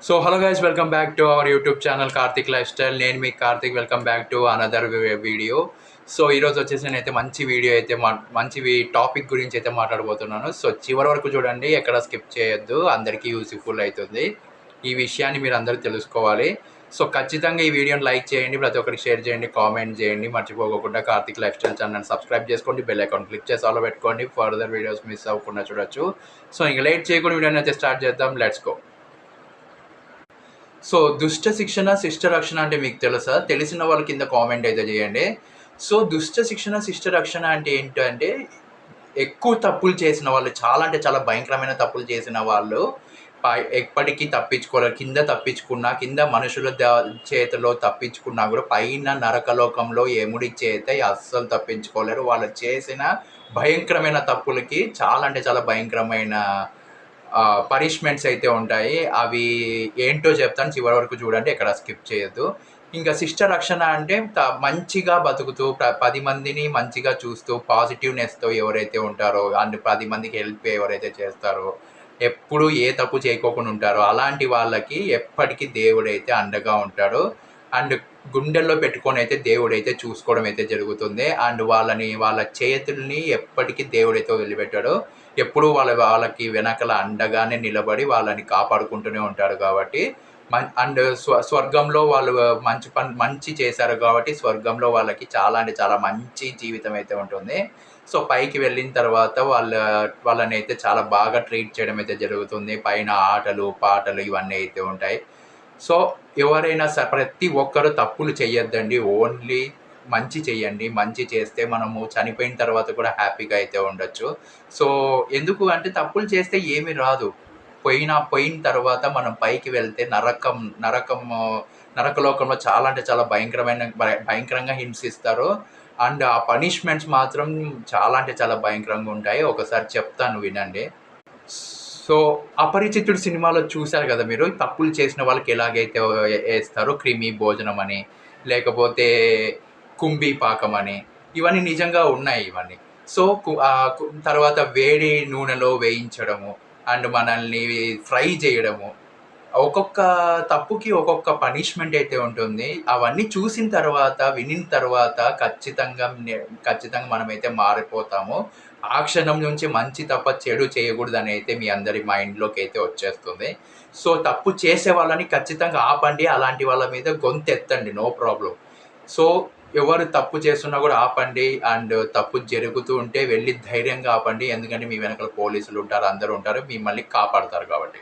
So hello guys, welcome back to our YouTube channel Karthik life style. నేను మీ Karthik. Welcome back to another video. So ఈరోజు వచ్చేసి నేనైతే మంచి వీడియో అయితే మంచి టాపిక్ గురించి అయితే మాట్లాడబోతున్నాను. సో చివరి వరకు చూడండి, ఎక్కడ స్కిప్ చేయొద్దు, అందరికీ యూస్ఫుల్ అవుతుంది. ఈ విషయాన్ని మీరు అందరూ తెలుసుకోవాలి. సో ఖచ్చితంగా ఈ వీడియోని లైక్ చేయండి, ప్రతి ఒక్కరికి షేర్ చేయండి, కామెంట్ చేయండి. మర్చిపోకుండా Karthik life style channel subscribe చేసుకోండి, బెల్ ఐకాన్ క్లిక్ చేసి ఆలో పెట్టుకోండి, ఫర్దర్ వీడియోస్ మిస్ అవ్వకుండా చూడొచ్చు. సో ఇంకా లేట్ చేయకుండా వీడియోని అయితే స్టార్ట్ చేద్దాం. Let's go. సో దుష్ట శిక్షణ శిష్ట రక్షణ అంటే మీకు తెలుసా? తెలిసిన వాళ్ళ కింద కామెంట్ అయితే చేయండి. సో దుష్ట శిక్షణ శిష్ట రక్షణ అంటే ఏంటంటే, ఎక్కువ తప్పులు చేసిన వాళ్ళు, చాలా అంటే చాలా భయంకరమైన తప్పులు చేసిన వాళ్ళు ఎప్పటికీ తప్పించుకోలేరు. కింద తప్పించుకున్నా, కింద మనుషుల చేతిలో తప్పించుకున్నా కూడా పైన నరకలోకంలో యముడి చేత అస్సలు తప్పించుకోలేరు. వాళ్ళు చేసిన భయంకరమైన తప్పులకి చాలా అంటే చాలా భయంకరమైన పనిష్మెంట్స్ అయితే ఉంటాయి. అవి ఏంటో చెప్తాను, చివరి వరకు చూడండి, ఎక్కడ స్కిప్ చేయొద్దు. ఇంకా శిష్ట రక్షణ అంటే మంచిగా బతుకుతూ 10 మందిని మంచిగా చూస్తూ పాజిటివ్నెస్తో ఎవరైతే ఉంటారో, అండ్ 10 మందికి హెల్ప్ ఎవరైతే చేస్తారో, ఎప్పుడు ఏ తప్పు చేయకోకుండా ఉంటారో అలాంటి వాళ్ళకి ఎప్పటికీ దేవుడైతే అండగా ఉంటాడు. అండ్ గుండెల్లో పెట్టుకొని అయితే దేవుడైతే చూసుకోవడం అయితే జరుగుతుంది. అండ్ వాళ్ళ చేతుల్ని ఎప్పటికీ దేవుడైతే వదిలిపెట్టాడు. ఎప్పుడూ వాళ్ళకి వెనకల అండగానే నిలబడి వాళ్ళని కాపాడుకుంటూనే ఉంటాడు. కాబట్టి అండ్ స్వర్గంలో వాళ్ళు మంచి చేశారు కాబట్టి స్వర్గంలో వాళ్ళకి చాలా అంటే చాలా మంచి జీవితం అయితే ఉంటుంది. సో పైకి వెళ్ళిన తర్వాత వాళ్ళని అయితే చాలా బాగా ట్రీట్ చేయడం అయితే జరుగుతుంది. పైన ఆటలు పాటలు ఇవన్నీ అయితే ఉంటాయి. సో ఎవరైనా ప్రతి ఒక్కరు తప్పులు చెయ్యొద్దండి, ఓన్లీ మంచి చెయ్యండి. మంచి చేస్తే మనము చనిపోయిన తర్వాత కూడా హ్యాపీగా అయితే ఉండొచ్చు. సో ఎందుకు అంటే, తప్పులు చేస్తే ఏమీ రాదు. పోయిన తర్వాత మనం పైకి వెళ్తే నరకలోకంలో చాలా అంటే చాలా భయంకరంగా హింసిస్తారు. అండ్ ఆ పనిష్మెంట్స్ మాత్రం చాలా అంటే చాలా భయంకరంగా ఉంటాయి. ఒకసారి చెప్తాను, వినండి. సో 'అపరిచితుడు' సినిమాలో చూశారు కదా మీరు, తప్పులు చేసిన వాళ్ళకి ఎలాగైతే ఏస్తారో, క్రిమి భోజనం అని, లేకపోతే కుంభీ పాకం అని, ఇవన్నీ నిజంగా ఉన్నాయి ఇవన్నీ. సో తర్వాత వేడి నూనెలో వేయించడము, అండ్ మనల్ని ఫ్రై చేయడము, ఒక్కొక్క తప్పుకి ఒక్కొక్క పనిష్మెంట్ అయితే ఉంటుంది. అవన్నీ చూసిన తర్వాత, వినిన తర్వాత ఖచ్చితంగా మనమైతే మారిపోతాము. ఆ క్షణం నుంచి మంచి తప్ప చెడు చేయకూడదని అయితే మీ అందరి మైండ్‌లోకి అయితే వచ్చేస్తుంది. సో తప్పు చేసే వాళ్ళని ఖచ్చితంగా ఆపండి. అలాంటి వాళ్ళ మీద గొంతెత్తండి, నో ప్రాబ్లమ్. సో ఎవరు తప్పు చేస్తున్నా కూడా ఆపండి. అండ్ తప్పు జరుగుతూ ఉంటే వెళ్ళి ధైర్యంగా ఆపండి. ఎందుకంటే మీ వెనకాల పోలీసులు ఉంటారు, అందరూ ఉంటారు, మిమ్మల్ని కాపాడతారు కాబట్టి.